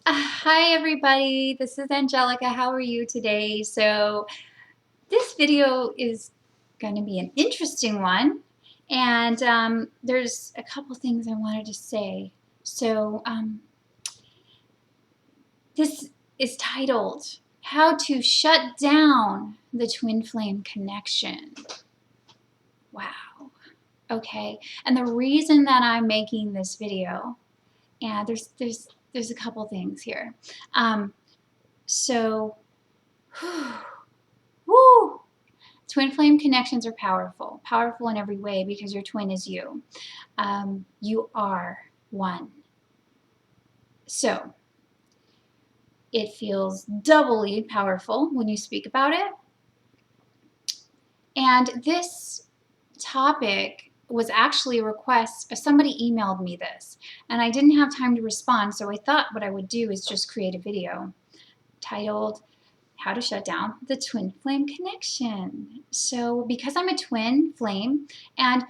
Hi everybody, this is Angelica. How are you today? So this video is going to be an interesting one, and there's a couple things I wanted to say. So this is titled How to Shut Down the Twin Flame Connection. Wow. Okay, and the reason that I'm making this video, and there's a couple things here. So woo! Twin flame connections are powerful, powerful in every way because your twin is you. You are one. So it feels doubly powerful when you speak about it. And this topic was actually a request. Somebody emailed me this, and I didn't have time to respond, so I thought what I would do is just create a video titled How to Shut Down the Twin Flame Connection. So because I'm a twin flame, and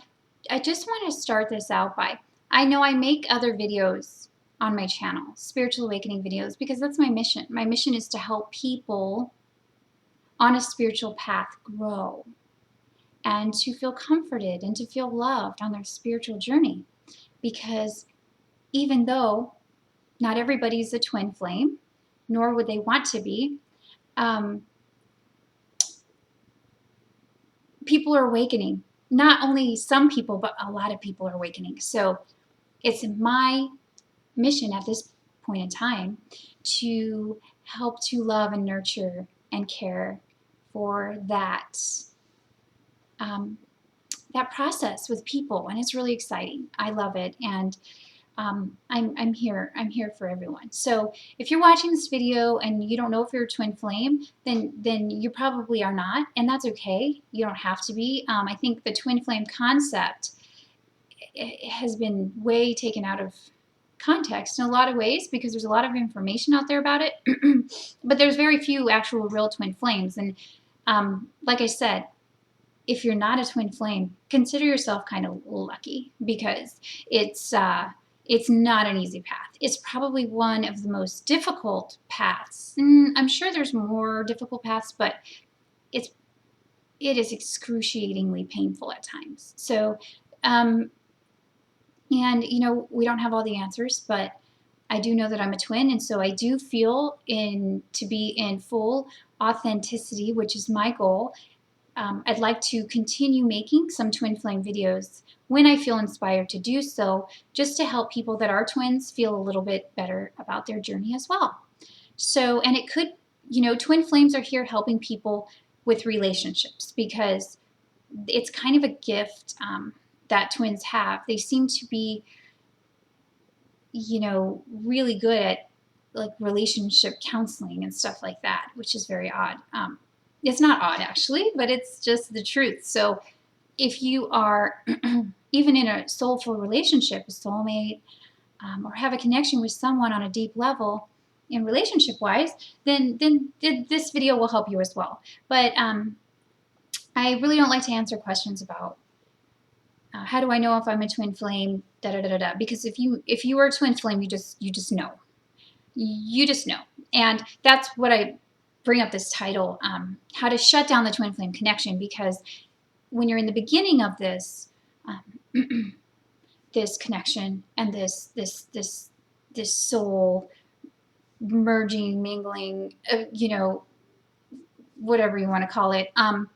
I just want to start this out by, I know I make other videos on my channel, spiritual awakening videos, because that's my mission. My mission is to help people on a spiritual path grow and to feel comforted and to feel loved on their spiritual journey. Because even though not everybody's a twin flame, nor would they want to be, people are awakening. Not only some people, but a lot of people are awakening. So it's my mission at this point in time to help to love and nurture and care for that that process with people, and it's really exciting. I love it, and I'm here for everyone. So if you're watching this video and you don't know if you're a twin flame, then you probably are not, and that's okay. You don't have to be. I think the twin flame concept has been way taken out of context in a lot of ways because there's a lot of information out there about it, but there's very few actual real twin flames. And like I said, if you're not a twin flame, consider yourself kind of lucky because it's not an easy path. It's probably one of the most difficult paths. I'm sure there's more difficult paths, but it is excruciatingly painful at times. So, and you know, we don't have all the answers, but I do know that I'm a twin, and so I do feel to be in full authenticity, which is my goal. I'd like to continue making some twin flame videos when I feel inspired to do so, just to help people that are twins feel a little bit better about their journey as well. So, and it could, you know, twin flames are here helping people with relationships because it's kind of a gift that twins have. They seem to be, you know, really good at like relationship counseling and stuff like that, which is very odd. It's not odd actually, but it's just the truth. So if you are even in a soulful relationship, a soulmate, or have a connection with someone on a deep level in relationship wise, then this video will help you as well. But I really don't like to answer questions about how do I know if I'm a twin flame, da da da da da. Because if you are a twin flame, you just know. You just know. And that's what I bring up this title, How to Shut Down the Twin Flame Connection, because when you're in the beginning of this this connection and this soul merging, mingling, you know, whatever you want to call it, I'm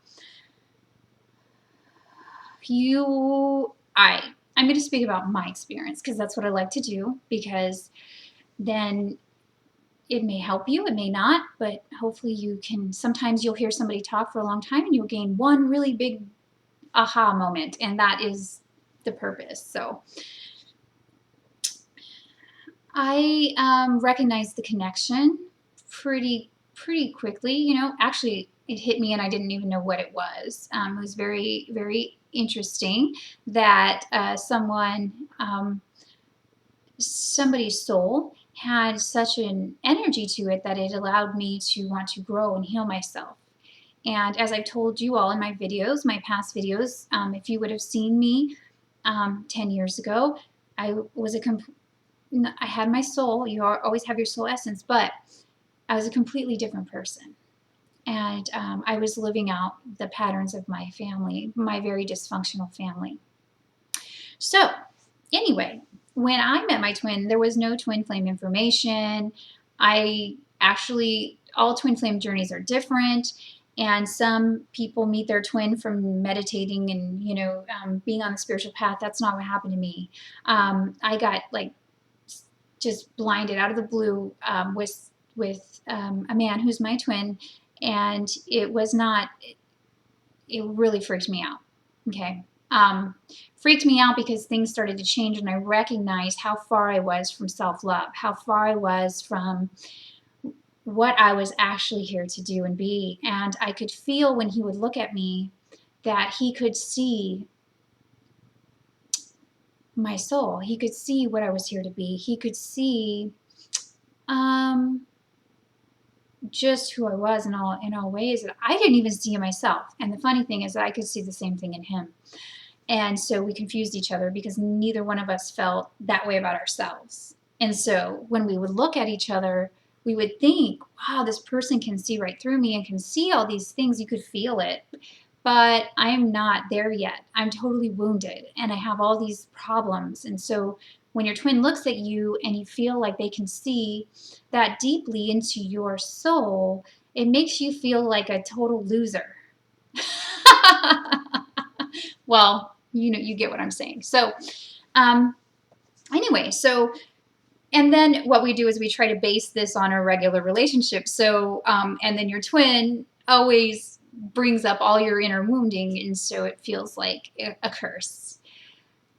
going to speak about my experience because that's what I like to do, because then it may help you, it may not, but hopefully you can. Sometimes you'll hear somebody talk for a long time and you'll gain one really big aha moment, and that is the purpose. So I recognized the connection pretty quickly. You know, actually it hit me and I didn't even know what it was. It was very, very interesting that somebody's soul had such an energy to it that it allowed me to want to grow and heal myself. And as I've told you all in my videos, my past videos, if you would have seen me 10 years ago, I was I had my soul. You always have your soul essence, but I was a completely different person. And I was living out the patterns of my family, my very dysfunctional family. So, anyway, when I met my twin, there was no twin flame information. I actually, all twin flame journeys are different. And some people meet their twin from meditating and, being on the spiritual path. That's not what happened to me. I got like just blinded out of the blue with a man who's my twin, and it was not. It really freaked me out. Okay, freaked me out because things started to change, and I recognized how far I was from self-love, how far I was from what I was actually here to do and be. And I could feel when he would look at me that he could see my soul. He could see what I was here to be. He could see just who I was in all ways that I didn't even see in myself. And the funny thing is that I could see the same thing in him. And so we confused each other because neither one of us felt that way about ourselves. And so when we would look at each other, we would think, wow, this person can see right through me and can see all these things. You could feel it. But I'm not there yet. I'm totally wounded and I have all these problems. And so when your twin looks at you and you feel like they can see that deeply into your soul, it makes you feel like a total loser. Well, you get what I'm saying. So, anyway, and then what we do is we try to base this on a regular relationship. So, and then your twin always brings up all your inner wounding, and so it feels like a curse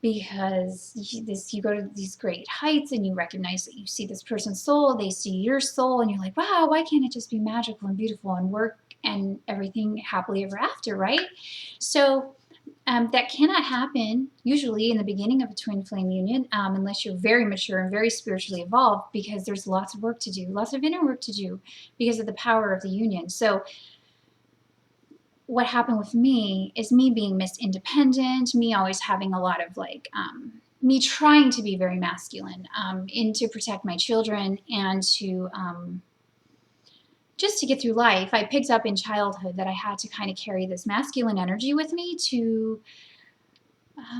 because you go to these great heights and you recognize that you see this person's soul, they see your soul, and you're like, wow, why can't it just be magical and beautiful and work and everything happily ever after, right? So that cannot happen usually in the beginning of a twin flame union unless you're very mature and very spiritually evolved, because there's lots of work to do, lots of inner work to do because of the power of the union. So what happened with me is me being Miss Independent, me always having a lot of me trying to be very masculine and to protect my children and to just to get through life. I picked up in childhood that I had to kind of carry this masculine energy with me to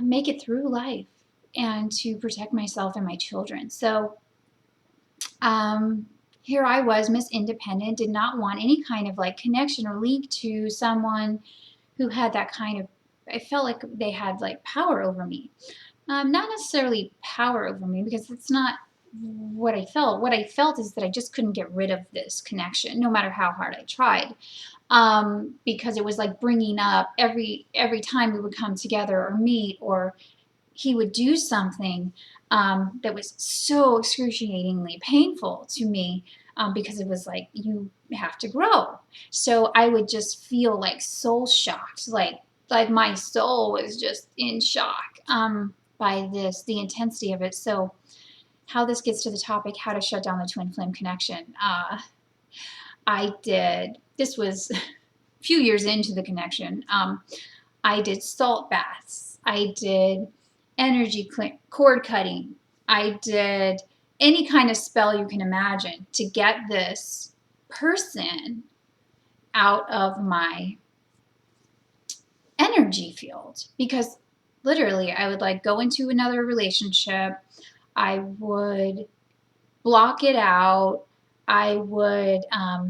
make it through life and to protect myself and my children. So here I was, Miss Independent, did not want any kind of connection or link to someone who had that kind of, I felt like they had power over me. Not necessarily power over me, because it's not what I felt. What I felt is that I just couldn't get rid of this connection, no matter how hard I tried. Because it was like bringing up every time we would come together or meet, or he would do something that was so excruciatingly painful to me, because it was like, you have to grow. So I would just feel like soul shocked, like my soul was just in shock by the intensity of it. So how this gets to the topic, how to shut down the twin flame connection. This was a few years into the connection. I did salt baths. I did energy cord cutting. I did any kind of spell you can imagine to get this person out of my energy field, because literally I would go into another relationship, I would block it out, I would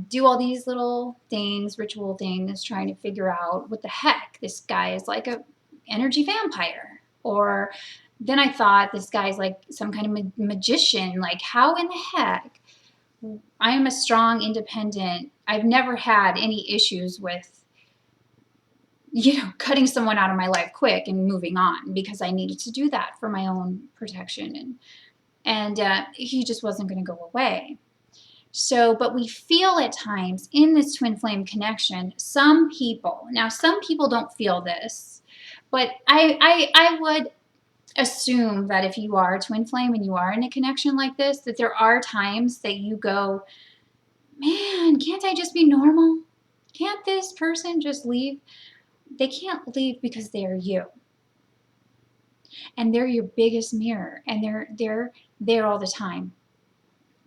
do all these little things, ritual things, trying to figure out what the heck, this guy is like a energy vampire. Or then I thought this guy's like some kind of magician. Like, how in the heck? I am a strong, independent, I've never had any issues with cutting someone out of my life quick and moving on, because I needed to do that for my own protection, and he just wasn't going to go away. So, but we feel at times in this twin flame connection, some people don't feel this, but I would assume that if you are a twin flame and you are in a connection like this, that there are times that you go, man, can't I just be normal? Can't this person just leave? They can't leave because they are you. And they're your biggest mirror. And they're there all the time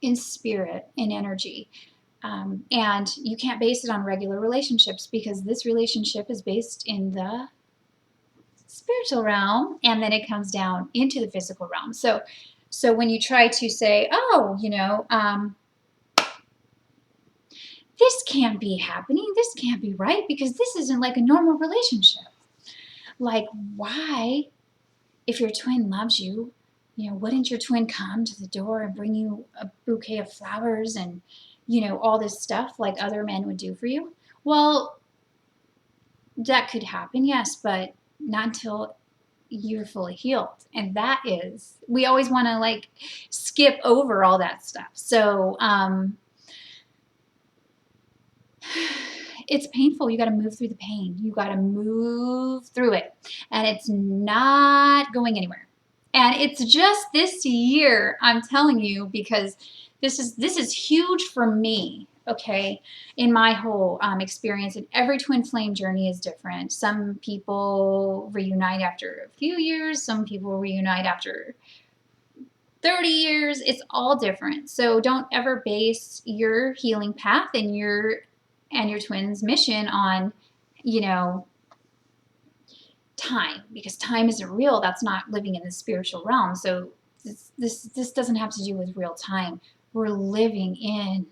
in spirit, in energy. And you can't base it on regular relationships because this relationship is based in the spiritual realm, and then it comes down into the physical realm. So when you try to say, oh, this can't be happening, this can't be right, because this isn't like a normal relationship. Like, why, if your twin loves you, wouldn't your twin come to the door and bring you a bouquet of flowers and, all this stuff like other men would do for you? Well, that could happen, yes, but not until you're fully healed. And that is, we always want to like skip over all that stuff. So, it's painful. You got to move through the pain. You got to move through it. And it's not going anywhere. And it's just this year, I'm telling you, because this is huge for me, okay, in my whole experience. And every twin flame journey is different. Some people reunite after a few years. Some people reunite after 30 years. It's all different. So don't ever base your healing path and your twin's mission on, time, because time isn't real. That's not living in the spiritual realm. So this doesn't have to do with real time. We're living in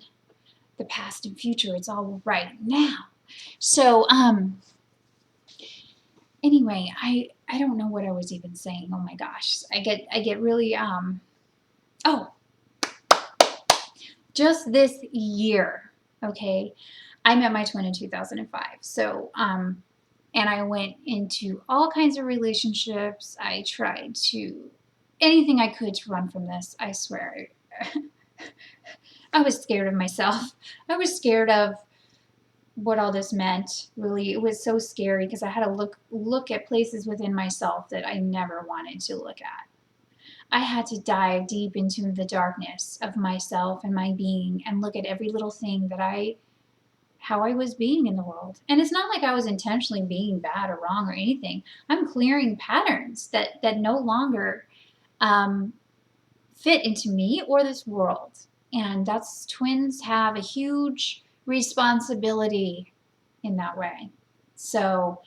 the past and future. It's all right now. So anyway, I don't know what I was even saying. Oh my gosh. I get really just this year, okay, I met my twin in 2005. So and I went into all kinds of relationships. I tried to anything I could to run from this. I swear. I was scared of myself. I was scared of what all this meant. Really, it was so scary because I had to look at places within myself that I never wanted to look at. I had to dive deep into the darkness of myself and my being and look at every little thing how I was being in the world. And it's not like I was intentionally being bad or wrong or anything. I'm clearing patterns that no longer fit into me or this world. And twins have a huge responsibility in that way. So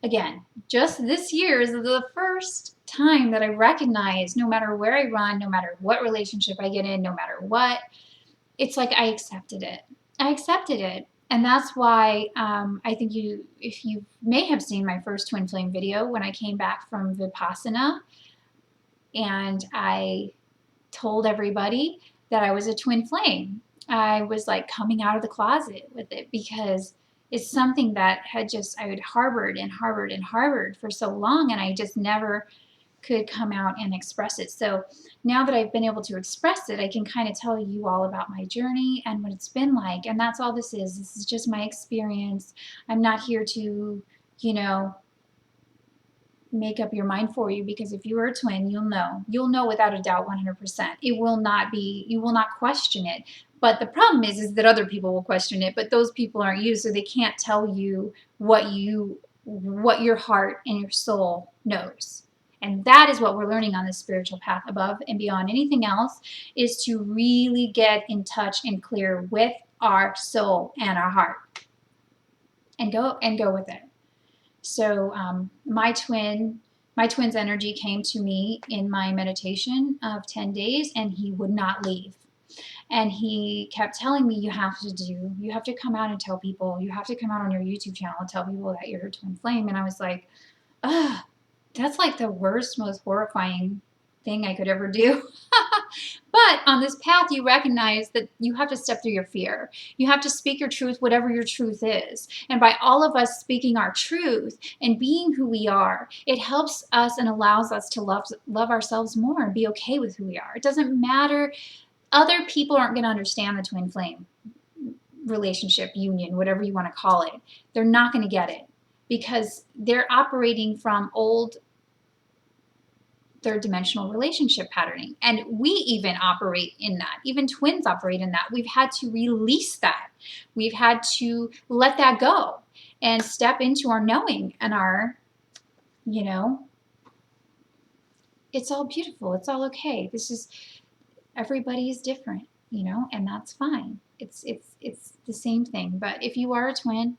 again, just this year is the first time that I recognize, no matter where I run, no matter what relationship I get in, no matter what, it's like I accepted it. I accepted it. And that's why I think if you may have seen my first twin flame video when I came back from Vipassana and I told everybody that I was a twin flame. I was like coming out of the closet with it because it's something that I had harbored and harbored and harbored for so long, and I just never could come out and express it. So now that I've been able to express it, I can kind of tell you all about my journey and what it's been like. And that's all this is. This is just my experience. I'm not here to, make up your mind for you, because if you are a twin, you'll know without a doubt 100%. You will not question it. But the problem is that other people will question it, but those people aren't you, so they can't tell you what your heart and your soul knows. And that is what we're learning on this spiritual path above and beyond anything else, is to really get in touch and clear with our soul and our heart and go with it. So my twin's energy came to me in my meditation of 10 days, and he would not leave. And he kept telling me, you have to come out and tell people, you have to come out on your YouTube channel and tell people that you're a twin flame. And I was like, ugh, that's like the worst, most horrifying thing I could ever do. But on this path, you recognize that you have to step through your fear. You have to speak your truth, whatever your truth is. And by all of us speaking our truth and being who we are, it helps us and allows us to love ourselves more and be okay with who we are. It doesn't matter. Other people aren't going to understand the twin flame relationship, union, whatever you want to call it. They're not going to get it because they're operating from old third dimensional relationship patterning. And we even operate in that. Even twins operate in that. We've had to release that. We've had to let that go and step into our knowing and our, it's all beautiful. It's all okay. Everybody is different, and that's fine. It's the same thing. But if you are a twin,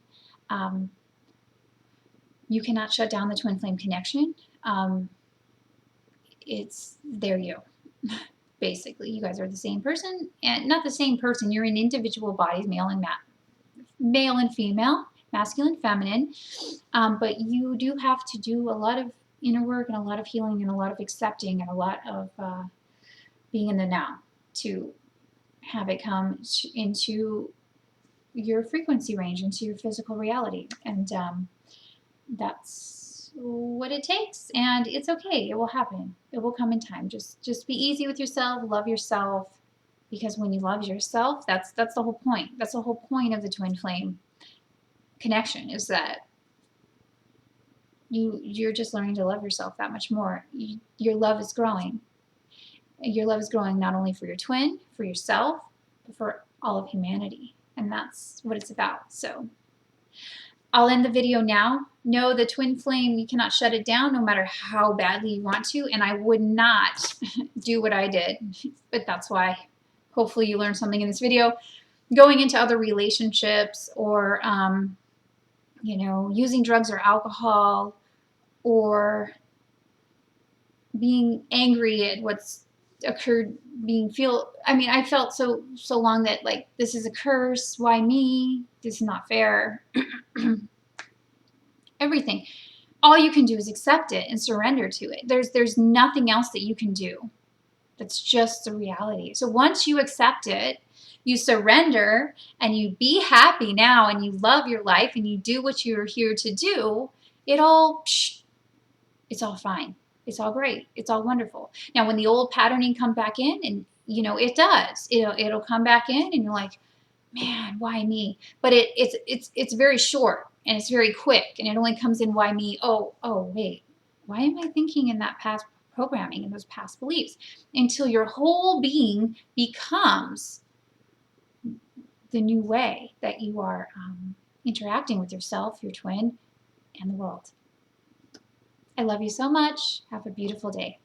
um, you cannot shut down the twin flame connection. They're you. Basically, you guys are the same person, and not the same person. You're in individual bodies, male and female, masculine, feminine. But you do have to do a lot of inner work and a lot of healing and a lot of accepting and a lot of being in the now to have it come into your frequency range, into your physical reality. And that's what it takes. And it's okay. It will happen. It will come in time. Just be easy with yourself. Love yourself. Because when you love yourself, that's the whole point. That's the whole point of the twin flame connection, is that you're just learning to love yourself that much more. Your love is growing. Your love is growing not only for your twin, for yourself, but for all of humanity. And that's what it's about. So I'll end the video now. No, the twin flame, you cannot shut it down no matter how badly you want to. And I would not do what I did. But that's why hopefully you learned something in this video. Going into other relationships or, using drugs or alcohol or being angry at what's occurred, I felt so long that, like, this is a curse, why me, this is not fair. Everything, all you can do is accept it and surrender to it. There's nothing else that you can do. That's just the reality. So once you accept it, you surrender and you be happy now and you love your life and you do what you're here to do, it's all fine. It's all great. It's all wonderful. Now, when the old patterning comes back in, and it does, it'll come back in, and you're like, man, why me? But it's very short and it's very quick, and it only comes in, why me? Oh, wait, why am I thinking in that past programming and those past beliefs? Until your whole being becomes the new way that you are interacting with yourself, your twin, and the world. I love you so much. Have a beautiful day.